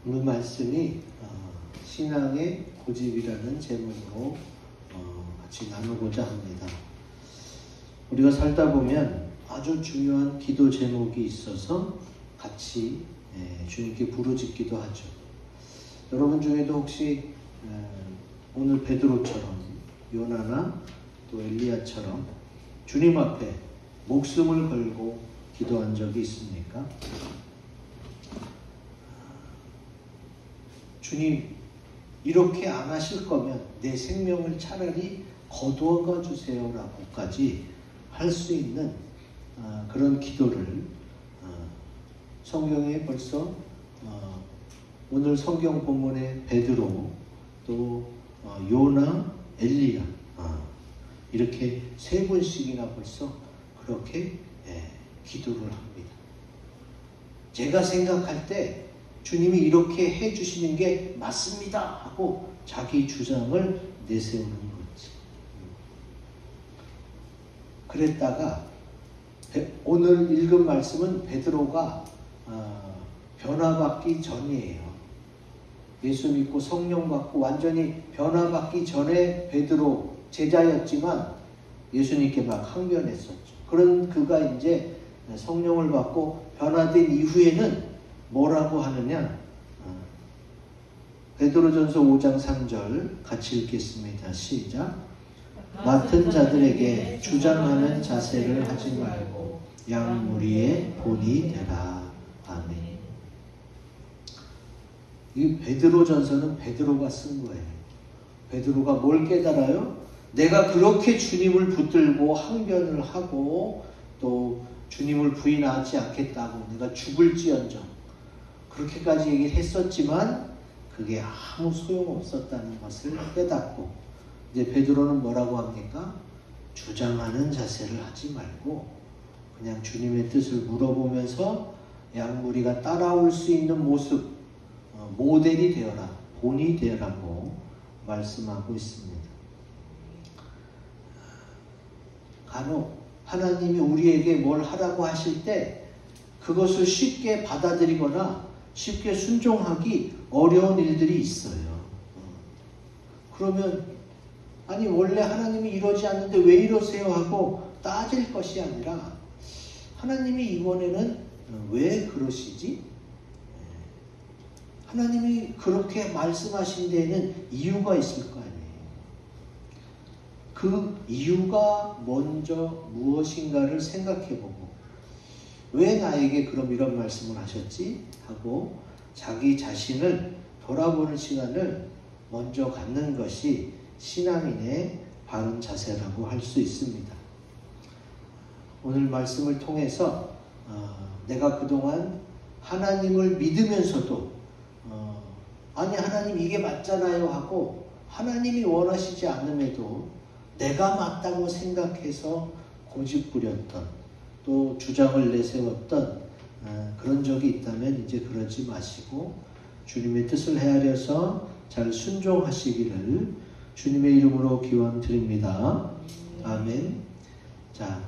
오늘 말씀이 신앙의 고집이라는 제목으로 같이 나누고자 합니다. 우리가 살다 보면 아주 중요한 기도 제목이 있어서 같이 주님께 부르짖기도 하죠. 여러분 중에도 혹시 오늘 베드로처럼 요나나 또 엘리야처럼 주님 앞에 목숨을 걸고 기도한 적이 있습니까? 주님, 이렇게 안 하실 거면 내 생명을 차라리 거두어가 주세요라고까지 할 수 있는 그런 기도를 성경에 벌써 오늘 성경 본문의 베드로 또 요나, 엘리야 이렇게 세 번씩이나 벌써 그렇게 기도를 합니다. 제가 생각할 때 주님이 이렇게 해주시는 게 맞습니다 하고 자기 주장을 내세우는 거지. 그랬다가 오늘 읽은 말씀은 베드로가 변화받기 전이에요. 예수 믿고 성령 받고 완전히 변화받기 전에 베드로 제자였지만 예수님께 막 항변했었죠. 그런 그가 이제 성령을 받고 변화된 이후에는 뭐라고 하느냐? 베드로전서 5장 3절 같이 읽겠습니다. 시작. 맡은 자들에게 주장하는 자세를 하지 말고 양 무리의 본이 되라. 아멘. 이 베드로전서는 베드로가 쓴 거예요. 베드로가 뭘 깨달아요? 내가 그렇게 주님을 붙들고 항변을 하고 또 주님을 부인하지 않겠다고 내가 죽을지언정 그렇게까지 얘기를 했었지만 그게 아무 소용없었다는 것을 깨닫고 이제 베드로는 뭐라고 합니까? 주장하는 자세를 하지 말고 그냥 주님의 뜻을 물어보면서 양무리가 따라올 수 있는 모습, 모델이 되어라, 본이 되어라고 말씀하고 있습니다. 간혹 하나님이 우리에게 뭘 하라고 하실 때 그것을 쉽게 받아들이거나 쉽게 순종하기 어려운 일들이 있어요. 그러면 아니 원래 하나님이 이러지 않는데 왜 이러세요 하고 따질 것이 아니라 하나님이 이번에는 왜 그러시지? 하나님이 그렇게 말씀하신 데에는 이유가 있을 거 아니에요. 그 이유가 먼저 무엇인가를 생각해보고 왜 나에게 그럼 이런 말씀을 하셨지? 하고 자기 자신을 돌아보는 시간을 먼저 갖는 것이 신앙인의 바른 자세라고 할 수 있습니다. 오늘 말씀을 통해서 내가 그동안 하나님을 믿으면서도 아니 하나님 이게 맞잖아요 하고 하나님이 원하시지 않음에도 내가 맞다고 생각해서 고집부렸던 또 주장을 내세웠던 그런 적이 있다면 이제 그러지 마시고 주님의 뜻을 헤아려서 잘 순종하시기를 주님의 이름으로 기원드립니다. 아멘. 자,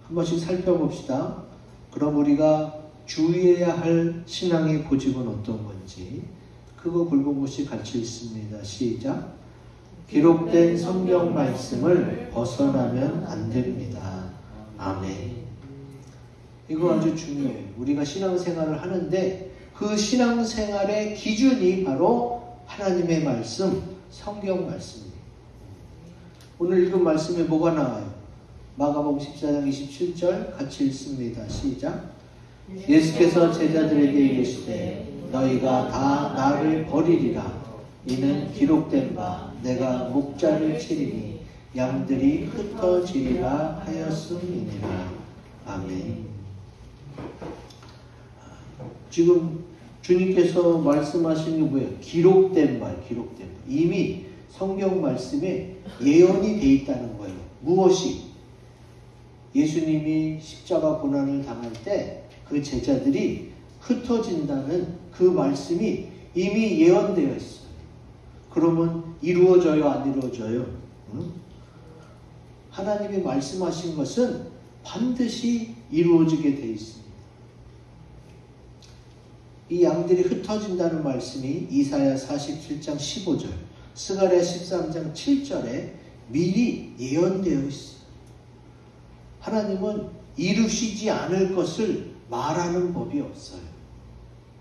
한 번씩 살펴봅시다. 그럼 우리가 주의해야 할 신앙의 고집은 어떤 건지 그거 굵은 곳이 같이 있습니다. 시작. 기록된 성경 말씀을 벗어나면 안 됩니다. 아멘. 이거 아주 중요해요. 우리가 신앙생활을 하는데 그 신앙생활의 기준이 바로 하나님의 말씀, 성경 말씀입니다. 오늘 읽은 말씀에 뭐가 나와요? 마가복음 14장 27절 같이 읽습니다. 시작. 예수께서 제자들에게 이르시되 너희가 다 나를 버리리라. 이는 기록된 바 내가 목자를 치리니 양들이 흩어지리라 하였음이니라. 아멘. 지금 주님께서 말씀하신 게 뭐예요? 기록된 바, 기록된 바. 이미 성경 말씀에 예언이 돼 있다는 거예요. 무엇이? 예수님이 십자가 고난을 당할 때 그 제자들이 흩어진다는 그 말씀이 이미 예언되어 있어요. 그러면 이루어져요, 안 이루어져요? 응? 하나님이 말씀하신 것은 반드시 이루어지게 돼 있습니다. 이 양들이 흩어진다는 말씀이 이사야 47장 15절, 스가랴 13장 7절에 미리 예언되어 있어요. 하나님은 이루시지 않을 것을 말하는 법이 없어요.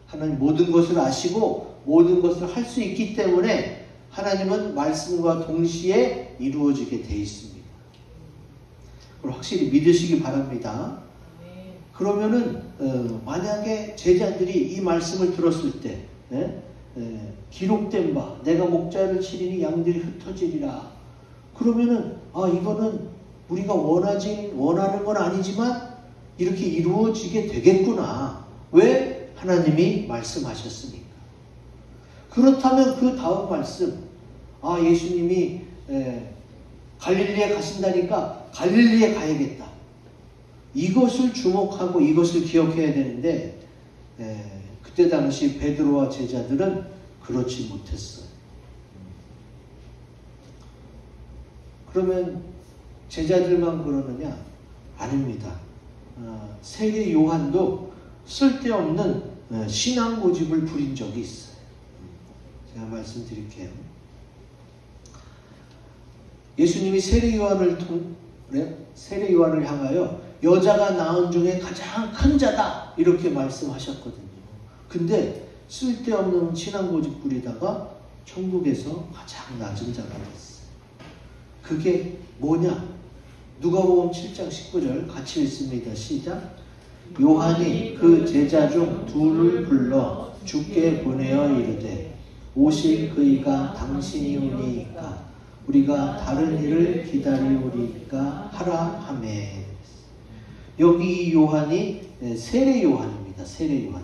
하나님 모든 것을 아시고 모든 것을 할 수 있기 때문에 하나님은 말씀과 동시에 이루어지게 되어 있습니다. 그걸 확실히 믿으시기 바랍니다. 그러면은 만약에 제자들이 이 말씀을 들었을 때 기록된 바 내가 목자를 치리니 양들이 흩어지리라. 그러면은 이거는 우리가 원하는 건 아니지만 이렇게 이루어지게 되겠구나. 왜? 하나님이 말씀하셨으니까. 그렇다면 그 다음 말씀, 예수님이 갈릴리에 가신다니까 갈릴리에 가야겠다. 이것을 주목하고 이것을 기억해야 되는데 그때 당시 베드로와 제자들은 그렇지 못했어요. 그러면 제자들만 그러느냐? 아닙니다. 세례 요한도 쓸데없는 신앙 고집을 부린 적이 있어요. 제가 말씀드릴게요. 예수님이 세례 요한을 향하여 여자가 낳은 중에 가장 큰 자다 이렇게 말씀하셨거든요. 근데 쓸데없는 신앙 고집 부리다가 천국에서 가장 낮은 자가 됐어요. 그게 뭐냐? 누가복음 7장 19절 같이 읽습니다. 시작. 요한이 그 제자 중 둘을 불러 주께 보내어 이르되 오실 그이가 당신이 오니이까 우리가 다른 일을 기다리오리이까 하라 하매. 여기 이 요한이 세례 요한입니다. 세례 요한.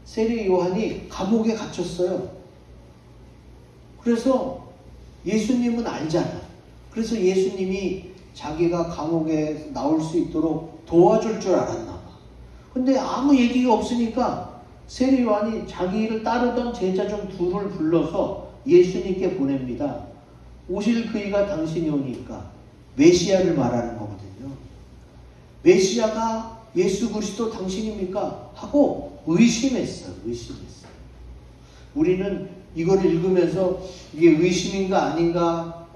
세례 요한이 감옥에 갇혔어요. 그래서 예수님은 알잖아. 그래서 예수님이 자기가 감옥에 나올 수 있도록 도와줄 줄 알았나 봐. 근데 아무 얘기가 없으니까 세례 요한이 자기를 따르던 제자 중 둘을 불러서 예수님께 보냅니다. 오실 그이가 당신이 오니까 메시아를 말하는 거거든요. 메시아가 예수 그리스도 당신입니까? 하고 의심했어요. 우리는 이걸 읽으면서 이게 의심인가 아닌가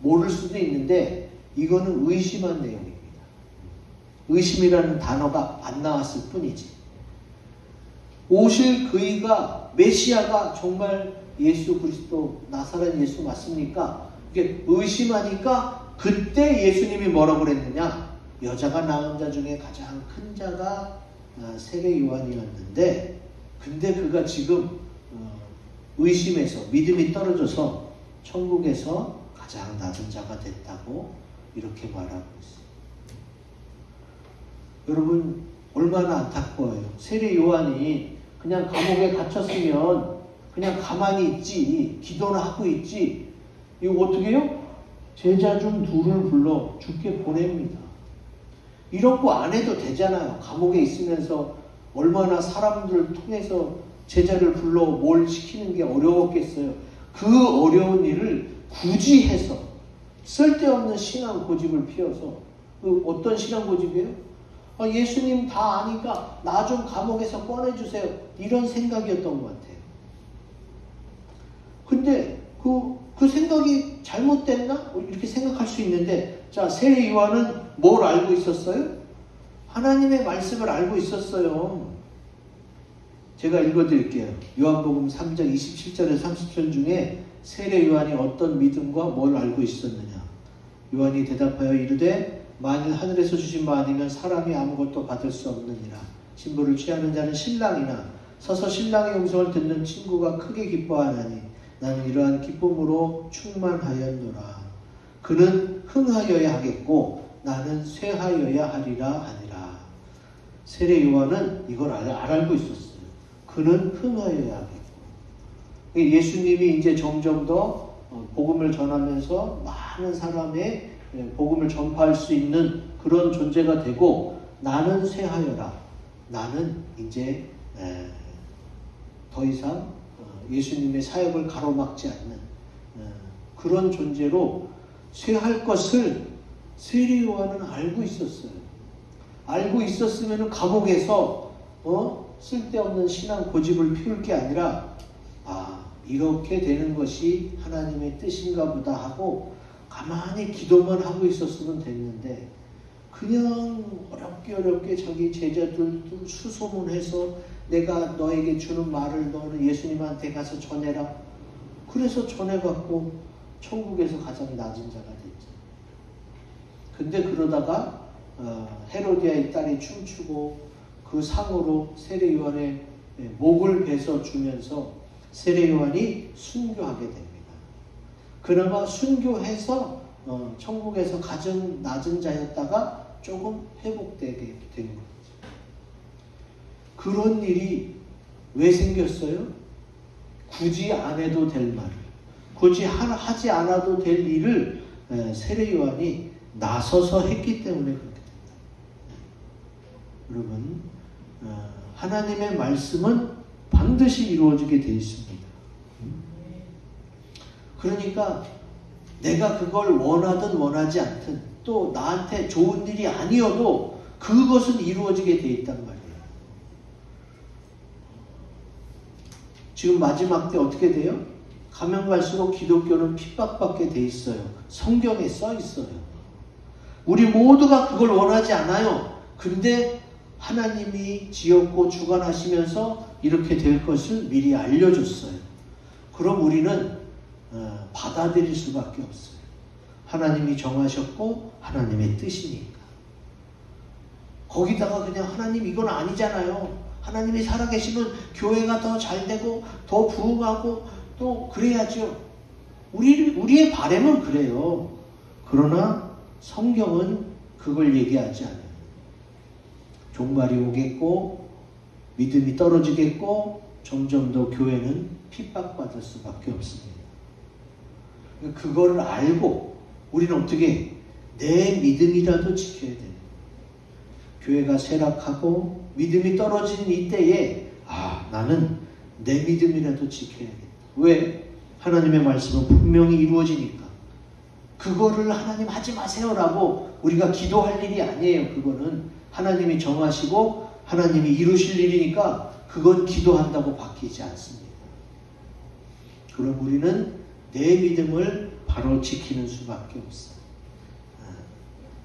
모를 수도 있는데 이거는 의심한 내용입니다. 의심이라는 단어가 안 나왔을 뿐이지. 오실 그이가 메시아가 정말 예수 그리스도 나사렛 예수 맞습니까? 이게 의심하니까 그때 예수님이 뭐라고 그랬느냐? 여자가 낳은 자 중에 가장 큰 자가 세례 요한이었는데 근데 그가 지금 의심해서 믿음이 떨어져서 천국에서 가장 낮은 자가 됐다고 이렇게 말하고 있어요. 여러분 얼마나 안타까워요. 세례 요한이 그냥 감옥에 갇혔으면 그냥 가만히 있지, 기도나 하고 있지. 이거 어떻게 해요? 제자 중 둘을 불러 주께 보냅니다. 이런 거 안 해도 되잖아요. 감옥에 있으면서 얼마나 사람들을 통해서 제자를 불러 뭘 시키는 게 어려웠겠어요. 그 어려운 일을 굳이 해서 쓸데없는 신앙 고집을 피워서 그 어떤 신앙 고집이에요? 예수님 다 아니까 나 좀 감옥에서 꺼내주세요. 이런 생각이었던 것 같아요. 근데 그 생각이 잘못됐나? 이렇게 생각할 수 있는데 자, 세례 요한은 뭘 알고 있었어요? 하나님의 말씀을 알고 있었어요. 제가 읽어드릴게요. 요한복음 3장 27절에 30절 중에 세례 요한이 어떤 믿음과 뭘 알고 있었느냐. 요한이 대답하여 이르되 만일 하늘에서 주신 바 아니면 사람이 아무것도 받을 수 없느니라. 신부를 취하는 자는 신랑이나 서서 신랑의 음성을 듣는 친구가 크게 기뻐하나니 나는 이러한 기쁨으로 충만하였노라. 그는 흥하여야 하겠고 나는 쇠하여야 하리라 하니라. 세례 요한은 이걸 알고 있었어요. 그는 흥하여야 하겠고. 예수님이 이제 점점 더 복음을 전하면서 많은 사람의 복음을 전파할 수 있는 그런 존재가 되고 나는 쇠하여라. 나는 이제 더 이상 예수님의 사역을 가로막지 않는 그런 존재로 쇠할 것을 세례 요한은 알고 있었어요. 알고 있었으면 감옥에서 쓸데없는 신앙 고집을 피울 게 아니라 이렇게 되는 것이 하나님의 뜻인가 보다 하고 가만히 기도만 하고 있었으면 됐는데 그냥 어렵게 자기 제자들도 수소문해서 내가 너에게 주는 말을 너는 예수님한테 가서 전해라. 그래서 전해갖고 천국에서 가장 낮은 자가 됐죠. 근데 그러다가 헤로디아의 딸이 춤추고 그 상으로 세례요한의 목을 베서 주면서 세례요한이 순교하게 됩니다. 그나마 순교해서 천국에서 가장 낮은 자였다가 조금 회복되게 된 거죠. 그런 일이 왜 생겼어요? 굳이 안 해도 될 말을, 굳이 하지 않아도 될 일을 세례요한이 나서서 했기 때문에 그렇게 됩니다. 여러분, 하나님의 말씀은 반드시 이루어지게 되어 있습니다. 그러니까 내가 그걸 원하든 원하지 않든 또 나한테 좋은 일이 아니어도 그것은 이루어지게 되어 있단 말이에요. 지금 마지막 때 어떻게 돼요? 가면 갈수록 기독교는 핍박받게 돼 있어요. 성경에 써 있어요. 우리 모두가 그걸 원하지 않아요. 근데 하나님이 지었고 주관하시면서 이렇게 될 것을 미리 알려줬어요. 그럼 우리는 받아들일 수밖에 없어요. 하나님이 정하셨고 하나님의 뜻이니까. 거기다가 그냥 하나님 이건 아니잖아요. 하나님이 살아계시면 교회가 더 잘되고 더 부흥하고 또 그래야죠. 우리의 바람은 그래요. 그러나 성경은 그걸 얘기하지 않아요. 종말이 오겠고 믿음이 떨어지겠고 점점 더 교회는 핍박받을 수밖에 없습니다. 그거를 알고 우리는 어떻게 내 믿음이라도 지켜야 돼요. 교회가 쇠락하고 믿음이 떨어지는 이때에 나는 내 믿음이라도 지켜야겠다. 왜? 하나님의 말씀은 분명히 이루어지니까. 그거를 하나님 하지 마세요라고 우리가 기도할 일이 아니에요. 그거는 하나님이 정하시고 하나님이 이루실 일이니까 그건 기도한다고 바뀌지 않습니다. 그럼 우리는 내 믿음을 바로 지키는 수밖에 없어요.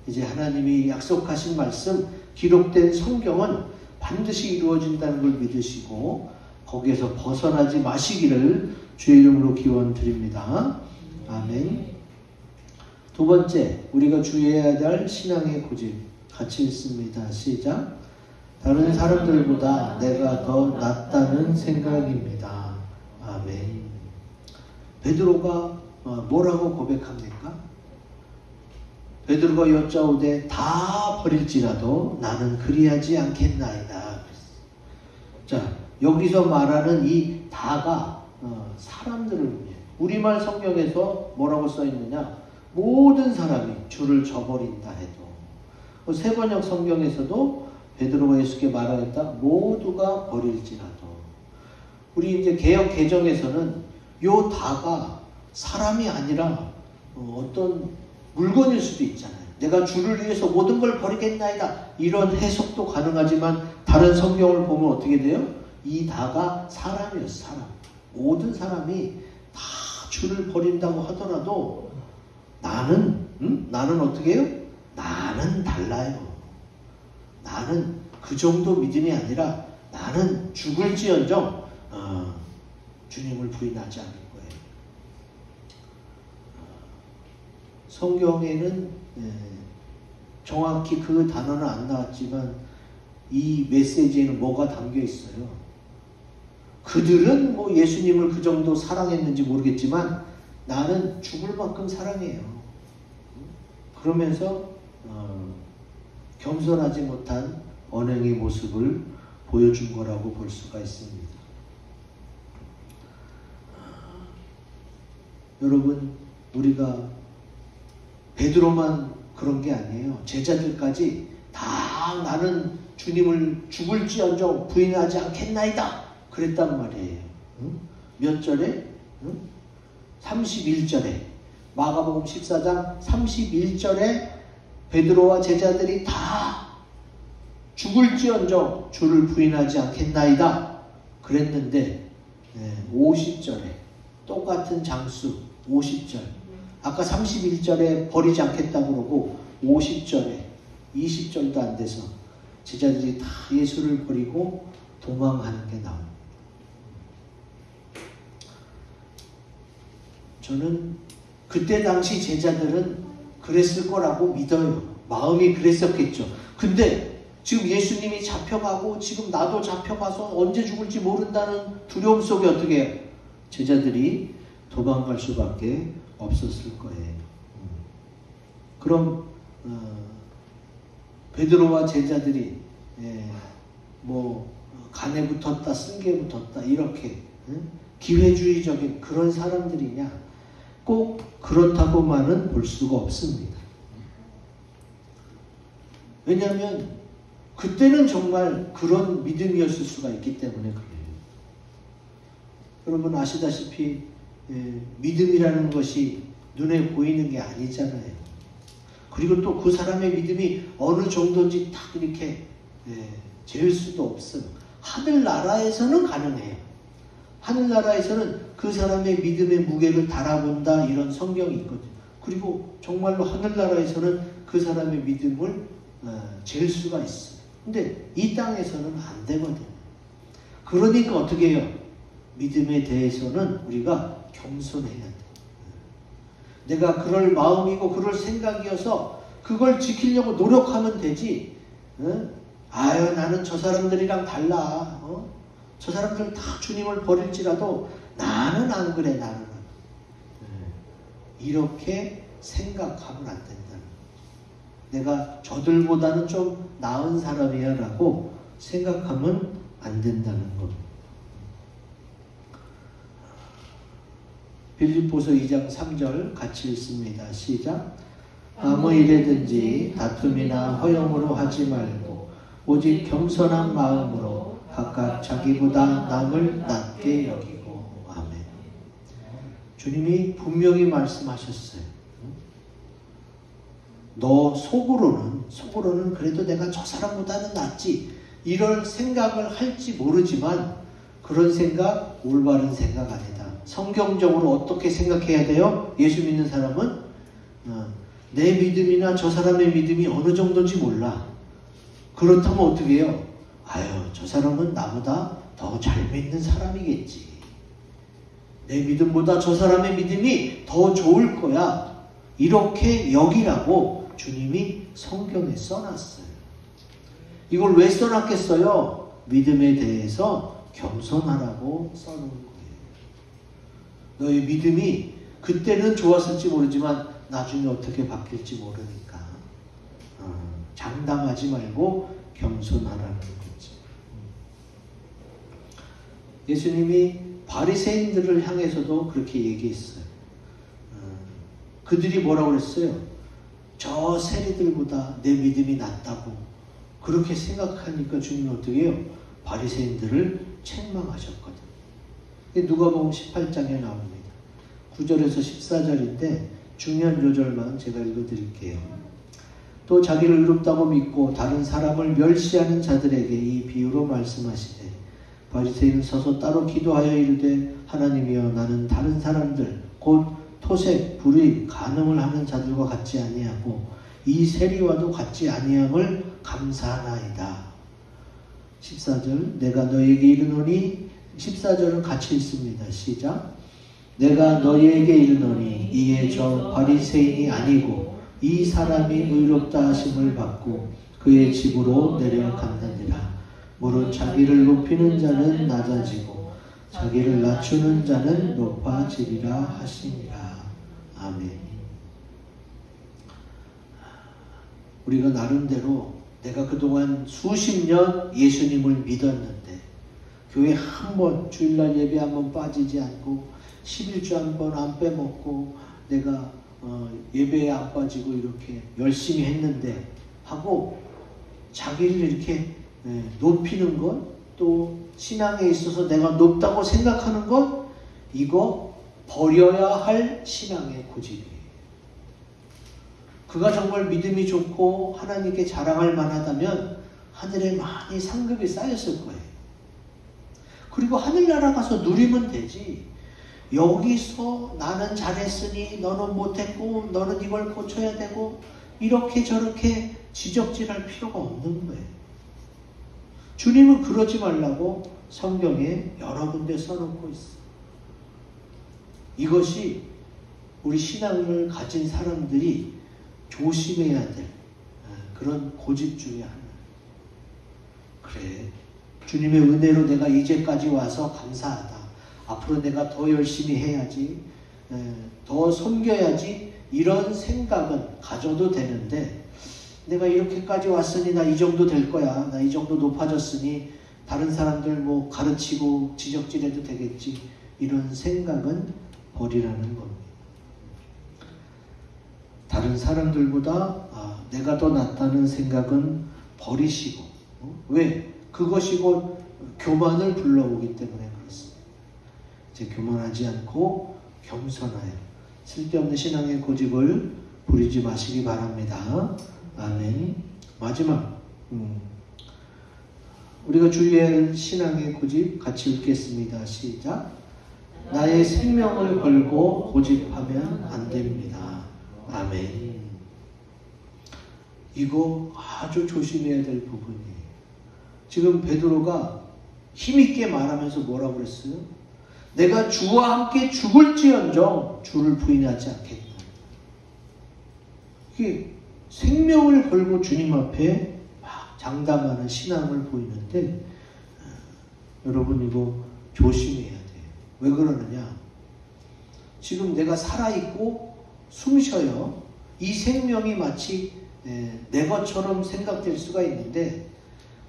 이제 하나님이 약속하신 말씀, 기록된 성경은 반드시 이루어진다는 걸 믿으시고 거기에서 벗어나지 마시기를 주의 이름으로 기원드립니다. 아멘. 두 번째, 우리가 주의해야 할 신앙의 고집. 같이 읽습니다. 시작. 다른 사람들보다 내가 더 낫다는 생각입니다. 아멘. 베드로가 뭐라고 고백합니까? 베드로가 여짜오되 다 버릴지라도 나는 그리하지 않겠나이다. 자, 여기서 말하는 이 다가 사람들을 위해. 우리말 성경에서 뭐라고 써있느냐? 모든 사람이 주를 저버린다 해도. 세번역 성경에서도 베드로가 예수께 말하였다. 모두가 버릴지라도. 우리 이제 개역 개정에서는 요 다가 사람이 아니라 어떤 물건일 수도 있잖아요. 내가 주를 위해서 모든 걸 버리겠나이다. 이런 해석도 가능하지만 다른 성경을 보면 어떻게 돼요? 이 다가 사람이었어요. 사람. 모든 사람이 다 주를 버린다고 하더라도 나는 어떻게 해요? 나는 달라요. 나는 그 정도 믿음이 아니라 나는 죽을지언정 주님을 부인하지 않을 거예요. 성경에는 정확히 그 단어는 안 나왔지만 이 메시지에는 뭐가 담겨 있어요? 그들은 뭐 예수님을 그 정도 사랑했는지 모르겠지만 나는 죽을 만큼 사랑해요. 그러면서 겸손하지 못한 언행의 모습을 보여준 거라고 볼 수가 있습니다. 여러분, 우리가 베드로만 그런 게 아니에요. 제자들까지 다 나는 주님을 죽을지언정 부인하지 않겠나이다 그랬단 말이에요. 몇 절에? 31절에 마가복음 14장 31절에 베드로와 제자들이 다 죽을지언정 주를 부인하지 않겠나이다 그랬는데 50절에 똑같은 장수 50절 아까 31절에 버리지 않겠다 그러고 50절에 20절도 안 돼서 제자들이 다 예수를 버리고 도망하는 게 나옵니다. 저는 그때 당시 제자들은 그랬을 거라고 믿어요. 마음이 그랬었겠죠. 근데 지금 예수님이 잡혀가고 지금 나도 잡혀가서 언제 죽을지 모른다는 두려움 속에 어떻게 해요? 제자들이 도망갈 수밖에 없었을 거예요. 그럼 베드로와 제자들이 간에 붙었다 쓴게 붙었다 이렇게 기회주의적인 그런 사람들이냐? 꼭 그렇다고만은 볼 수가 없습니다. 왜냐하면 그때는 정말 그런 믿음이었을 수가 있기 때문에 그래요. 여러분 아시다시피 믿음이라는 것이 눈에 보이는 게 아니잖아요. 그리고 또 그 사람의 믿음이 어느 정도인지 딱 이렇게 재을 수도 없어요. 하늘나라에서는 가능해요. 하늘나라에서는 그 사람의 믿음의 무게를 달아본다 이런 성경이 있거든요. 그리고 정말로 하늘나라에서는 그 사람의 믿음을 재을 수가 있어요. 근데 이 땅에서는 안 되거든요. 그러니까 어떻게 해요? 믿음에 대해서는 우리가 겸손해야 돼요. 내가 그럴 마음이고 그럴 생각이어서 그걸 지키려고 노력하면 되지. 아유 나는 저 사람들이랑 달라. 저 사람들 다 주님을 버릴지라도 나는 안 그래. 나는 이렇게 생각하면 안 된다는 거예요. 내가 저들보다는 좀 나은 사람이야 라고 생각하면 안 된다는 겁니다. 빌립보서 2장 3절 같이 읽습니다. 시작. 아무 일에든지 다툼이나 허용으로 하지 말고 오직 겸손한 마음으로 각각 자기보다 남을 낮게 여기고. 아멘. 주님이 분명히 말씀하셨어요. 너 속으로는 그래도 내가 저 사람보다는 낫지 이런 생각을 할지 모르지만 그런 생각 올바른 생각 아니다. 성경적으로 어떻게 생각해야 돼요? 예수 믿는 사람은 내 믿음이나 저 사람의 믿음이 어느 정도인지 몰라. 그렇다면 어떻게 해요? 아유 저 사람은 나보다 더 잘 믿는 사람이겠지. 내 믿음보다 저 사람의 믿음이 더 좋을 거야. 이렇게 여기라고 주님이 성경에 써놨어요. 이걸 왜 써놨겠어요? 믿음에 대해서 겸손하라고 써놓은 거예요. 너의 믿음이 그때는 좋았을지 모르지만 나중에 어떻게 바뀔지 모르니까 장담하지 말고 겸손하라는 거지. 예수님이 바리새인들을 향해서도 그렇게 얘기했어요. 그들이 뭐라고 그랬어요? 저 세리들보다 내 믿음이 낫다고 그렇게 생각하니까 주님이 어떻게 해요? 바리새인들을 책망하셨거든요. 누가복음 18장에 나옵니다. 9절에서 14절인데 중요한 요절만 제가 읽어드릴게요. 또 자기를 의롭다고 믿고 다른 사람을 멸시하는 자들에게 이 비유로 말씀하시되 바리새인은 서서 따로 기도하여 이르되 하나님이여 나는 다른 사람들 곧 토색, 불의, 간음을 하는 자들과 같지 아니하고 이 세리와도 같지 아니함을 감사하나이다. 14절 내가 너에게 이르노니 14절은 같이 읽습니다. 시작. 내가 너희에게 이르노니 이에 저 바리새인이 아니고 이 사람이 의롭다 하심을 받고 그의 집으로 내려간다니라. 무릇 자기를 높이는 자는 낮아지고 자기를 낮추는 자는 높아지리라 하시니라. 아멘. 우리가 나름대로 내가 그동안 수십 년 예수님을 믿었는데 교회 한 번 주일날 예배 한 번 빠지지 않고 11주 한 번 안 빼먹고 내가 예배에 안 빠지고 이렇게 열심히 했는데 하고 자기를 이렇게 높이는 것 또 신앙에 있어서 내가 높다고 생각하는 것 이거 버려야 할 신앙의 고집이에요. 그가 정말 믿음이 좋고 하나님께 자랑할 만하다면 하늘에 많이 상급이 쌓였을 거예요. 그리고 하늘나라 가서 누리면 되지. 여기서 나는 잘했으니 너는 못했고 너는 이걸 고쳐야 되고 이렇게 저렇게 지적질할 필요가 없는 거예요. 주님은 그러지 말라고 성경에 여러 군데 써놓고 있어요. 이것이 우리 신앙을 가진 사람들이 조심해야 될 그런 고집 중에 하나. 그래, 주님의 은혜로 내가 이제까지 와서 감사하다. 앞으로 내가 더 열심히 해야지, 더 섬겨야지, 이런 생각은 가져도 되는데, 내가 이렇게까지 왔으니 나 이 정도 될 거야. 나 이 정도 높아졌으니 다른 사람들 뭐 가르치고 지적질해도 되겠지. 이런 생각은 버리라는 겁니다. 다른 사람들보다 내가 더 낫다는 생각은 버리시고, 왜? 그것이 곧 교만을 불러오기 때문에 그렇습니다. 이제 교만하지 않고 겸손하여 쓸데없는 신앙의 고집을 부리지 마시기 바랍니다. 아멘. 마지막 우리가 주의해야 할 신앙의 고집 같이 읽겠습니다. 시작. 나의 생명을 걸고 고집하면 안 됩니다. 아멘. 이거 아주 조심해야 될 부분이에요. 지금 베드로가 힘있게 말하면서 뭐라고 그랬어요? 내가 주와 함께 죽을지언정 주를 부인하지 않겠다. 이게 생명을 걸고 주님 앞에 막 장담하는 신앙을 보이는데 여러분 이거 조심해야 돼요. 왜 그러느냐? 지금 내가 살아있고 숨 쉬어요. 이 생명이 마치 내 것처럼 생각될 수가 있는데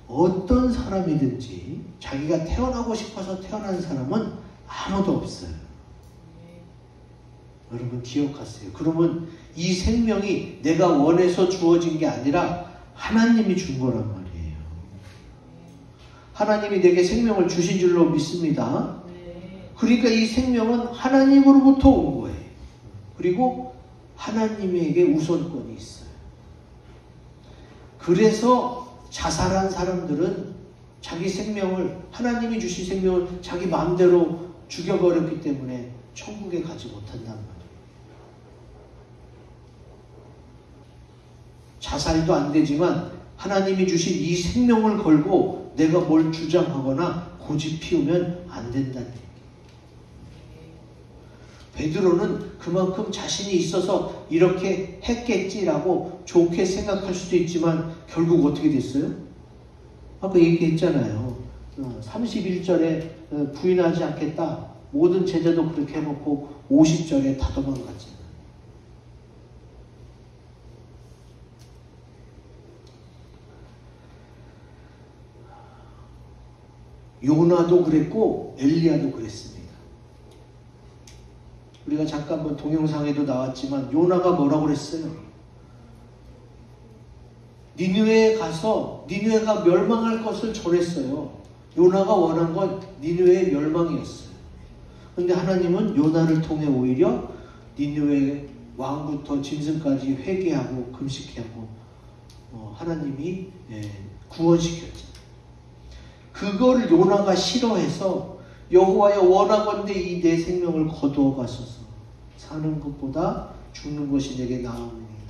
어떤 사람이든지 자기가 태어나고 싶어서 태어난 사람은 아무도 없어요. 여러분 기억하세요. 그러면 이 생명이 내가 원해서 주어진 게 아니라 하나님이 준 거란 말이에요. 하나님이 내게 생명을 주신 줄로 믿습니다. 그러니까 이 생명은 하나님으로부터 온 거예요. 그리고 하나님에게 우선권이 있어요. 그래서 자살한 사람들은 자기 생명을, 하나님이 주신 생명을 자기 마음대로 죽여버렸기 때문에 천국에 가지 못한단 말이에요. 자살도 안 되지만 하나님이 주신 이 생명을 걸고 내가 뭘 주장하거나 고집 피우면 안 된다는 얘기예요. 베드로는 그만큼 자신이 있어서 이렇게 했겠지라고 좋게 생각할 수도 있지만 결국 어떻게 됐어요? 아까 얘기했잖아요. 31절에 부인하지 않겠다. 모든 제자도 그렇게 해놓고 50절에 다 도망갔잖아요. 요나도 그랬고 엘리야도 그랬습니다. 우리가 잠깐 뭐 동영상에도 나왔지만 요나가 뭐라고 그랬어요? 니느웨에 가서 니느웨가 멸망할 것을 전했어요. 요나가 원한 건 니느웨의 멸망이었어요. 그런데 하나님은 요나를 통해 오히려 니느웨 왕부터 짐승까지 회개하고 금식하고 하나님이 구원시켰죠. 그거를 요나가 싫어해서 여호와여 원하건대 이 내 생명을 거두어 가소서. 사는 것보다 죽는 것이 내게 나옵니다.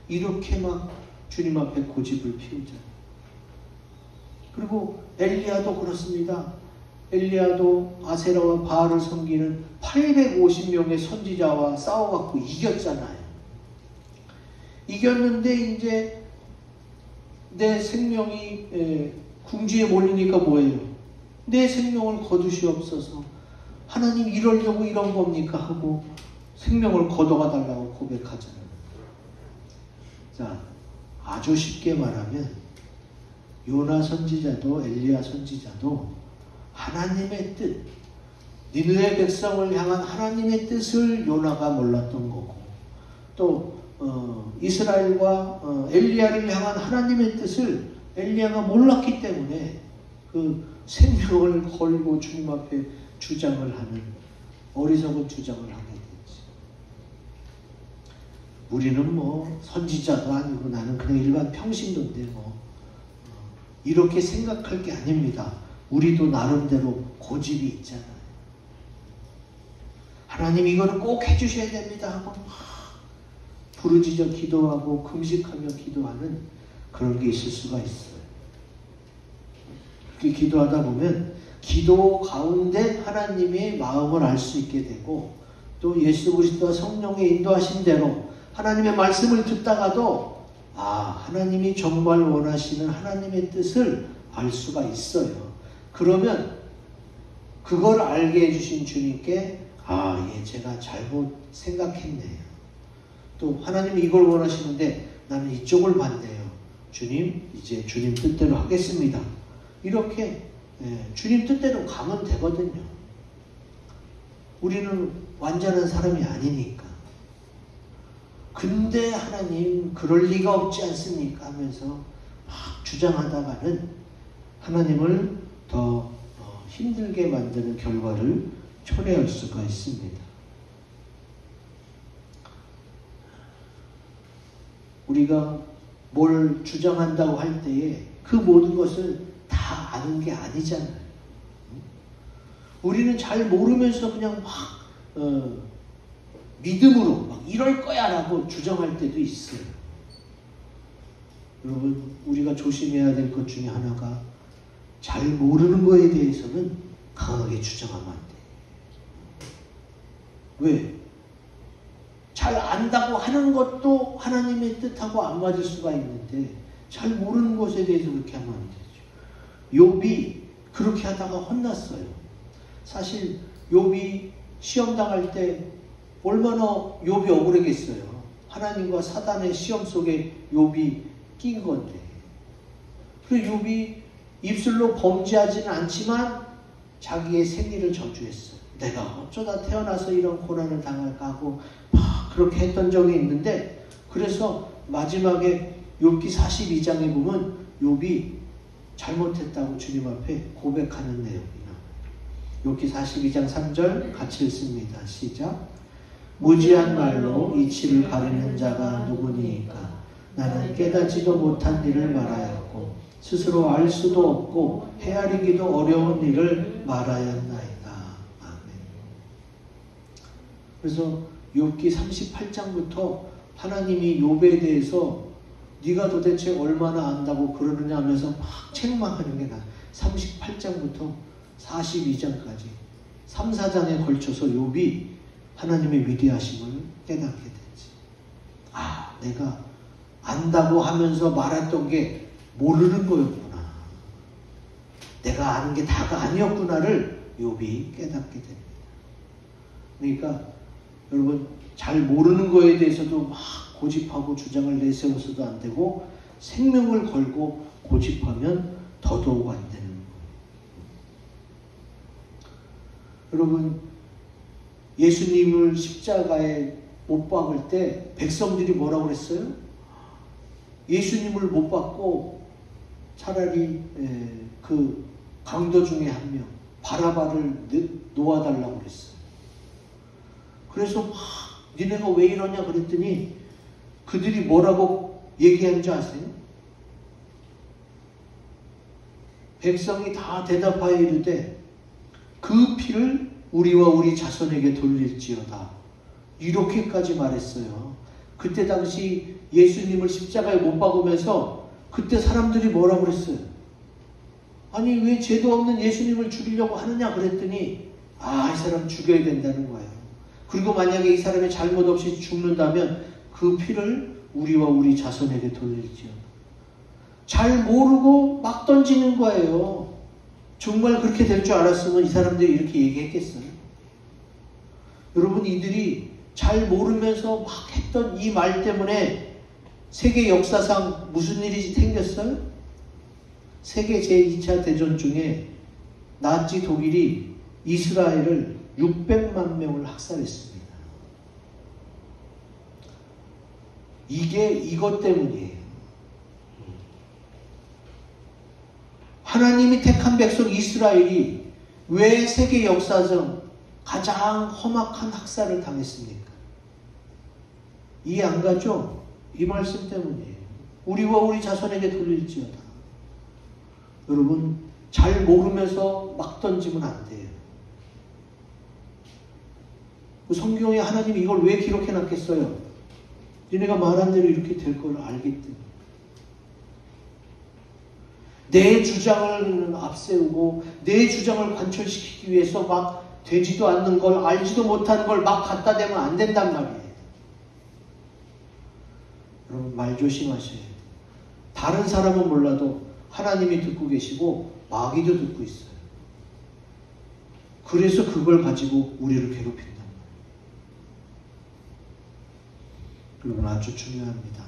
이렇게 막 주님 앞에 고집을 피우잖아요. 그리고 엘리야도 그렇습니다. 엘리야도 아세라와 바알을 섬기는 850명의 선지자와 싸워갖고 이겼잖아요. 이겼는데 이제 내 생명이 궁지에 몰리니까 뭐예요? 내 생명을 거두시옵소서. 하나님 이러려고 이런 겁니까? 하고 생명을 거둬가 달라고 고백하잖아요. 자, 아주 쉽게 말하면 요나 선지자도 엘리야 선지자도 하나님의 뜻, 니느웨 백성을 향한 하나님의 뜻을 요나가 몰랐던 거고, 또 이스라엘과 엘리야를 향한 하나님의 뜻을 엘리야가 몰랐기 때문에 그 생명을 걸고 주님 앞에 주장을 하는 어리석은 주장을 하게 됐지. 우리는 뭐 선지자도 아니고 나는 그냥 일반 평신도인데 뭐 이렇게 생각할 게 아닙니다. 우리도 나름대로 고집이 있잖아요. 하나님 이거를 꼭 해주셔야 됩니다 하고 부르짖어 기도하고 금식하며 기도하는 그런 게 있을 수가 있어요. 그렇게 기도하다 보면 기도 가운데 하나님의 마음을 알 수 있게 되고, 또 예수 그리스도와 성령의 인도하신 대로 하나님의 말씀을 듣다가도 하나님이 정말 원하시는 하나님의 뜻을 알 수가 있어요. 그러면 그걸 알게 해주신 주님께 제가 잘못 생각했네요. 또 하나님이 이걸 원하시는데 나는 이쪽을 봤네요. 주님, 이제 주님 뜻대로 하겠습니다. 이렇게 주님 뜻대로 가면 되거든요. 우리는 완전한 사람이 아니니까. 근데 하나님 그럴 리가 없지 않습니까? 하면서 막 주장하다가는 하나님을 더 힘들게 만드는 결과를 초래할 수가 있습니다. 우리가 뭘 주장한다고 할 때에 그 모든 것을 다 아는 게 아니잖아요. 우리는 잘 모르면서 그냥 막 믿음으로 막 이럴 거야 라고 주장할 때도 있어요. 여러분, 우리가 조심해야 될 것 중에 하나가 잘 모르는 거에 대해서는 강하게 주장하면 안 돼요. 왜? 잘 안다고 하는 것도 하나님의 뜻하고 안 맞을 수가 있는데 잘 모르는 것에 대해서 그렇게 하면 안 되죠. 욥이 그렇게 하다가 혼났어요. 사실 욥이 시험 당할 때 얼마나 욥이 억울했겠어요. 하나님과 사단의 시험 속에 욥이 낀 건데. 그래서 욥이 입술로 범죄하지는 않지만 자기의 생리를 저주했어요. 내가 어쩌다 태어나서 이런 고난을 당할까 하고 막 그렇게 했던 적이 있는데, 그래서 마지막에 욥기 42장에 보면 욥이 잘못했다고 주님 앞에 고백하는 내용이나, 욥기 42장 3절 같이 읽습니다. 시작. 무지한 말로 이치를 가리는 자가 누구니까? 나는 깨닫지도 못한 일을 말하였고 스스로 알 수도 없고 헤아리기도 어려운 일을 말하였나이다. 아멘. 그래서 욥기 38장부터 하나님이 욥에 대해서 네가 도대체 얼마나 안다고 그러느냐 하면서 막 책망하는 게 나. 38장부터 42장까지 3, 4장에 걸쳐서 욥이 하나님의 위대하심을 깨닫게 됐지. 내가 안다고 하면서 말했던 게 모르는 거였구나. 내가 아는 게 다가 아니었구나를 욥이 깨닫게 됩니다. 그러니까 여러분, 잘 모르는 거에 대해서도 막 고집하고 주장을 내세워서도 안 되고, 생명을 걸고 고집하면 더더욱 안 되는 거예요. 여러분, 예수님을 십자가에 못 박을 때 백성들이 뭐라고 그랬어요? 예수님을 못 박고 차라리 그 강도 중에 한 명 바라바를 놓아달라고 그랬어요. 그래서 막 니네가 왜 이러냐 그랬더니 그들이 뭐라고 얘기한 줄 아세요? 백성이 다 대답하여 이르되 그 피를 우리와 우리 자손에게 돌릴지어다. 이렇게까지 말했어요. 그때 당시 예수님을 십자가에 못 박으면서 그때 사람들이 뭐라고 그랬어요? 아니 왜 죄도 없는 예수님을 죽이려고 하느냐 그랬더니 이 사람 죽여야 된다는 거예요. 그리고 만약에 이 사람이 잘못 없이 죽는다면 그 피를 우리와 우리 자손에게 돌릴지어다. 잘 모르고 막 던지는 거예요. 정말 그렇게 될 줄 알았으면 이 사람들이 이렇게 얘기했겠어요? 여러분, 이들이 잘 모르면서 막 했던 이 말 때문에 세계 역사상 무슨 일이 생겼어요? 세계 제2차 대전 중에 나치 독일이 이스라엘을 600만 명을 학살했습니다. 이게 이것 때문이에요. 하나님이 택한 백성 이스라엘이 왜 세계 역사상 가장 험악한 학살을 당했습니까? 이해 안 가죠? 이 말씀 때문이에요. 우리와 우리 자손에게 돌릴지어다. 여러분, 잘 모르면서 막 던지면 안 돼요. 성경에 하나님이 이걸 왜 기록해 놨겠어요? 니네가 말한 대로 이렇게 될 걸 알기 때문에. 내 주장을 앞세우고 내 주장을 관철시키기 위해서 막 되지도 않는 걸, 알지도 못하는 걸 막 갖다 대면 안 된단 말이에요. 여러분, 말 조심하셔야 돼요. 다른 사람은 몰라도 하나님이 듣고 계시고 마귀도 듣고 있어요. 그래서 그걸 가지고 우리를 괴롭힌단 말이에요. 여러분, 아주 중요합니다.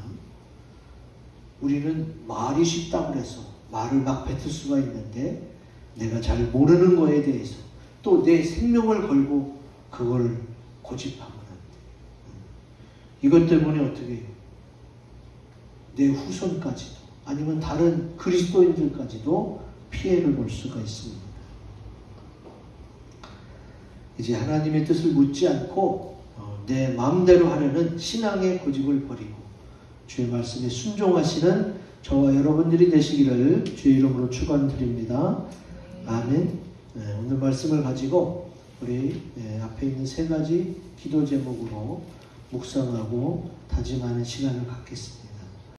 우리는 말이 쉽다고 해서 말을 막 뱉을 수가 있는데, 내가 잘 모르는 거에 대해서 또 내 생명을 걸고 그걸 고집하면 안 돼. 이것 때문에 어떻게 해요? 내 후손까지도, 아니면 다른 그리스도인들까지도 피해를 볼 수가 있습니다. 이제 하나님의 뜻을 묻지 않고 내 마음대로 하려는 신앙의 고집을 버리고 주의 말씀에 순종하시는 저와 여러분들이 되시기를 주의 이름으로 축원드립니다. 아멘. 오늘 말씀을 가지고 우리 앞에 있는 세 가지 기도 제목으로 묵상하고 다짐하는 시간을 갖겠습니다.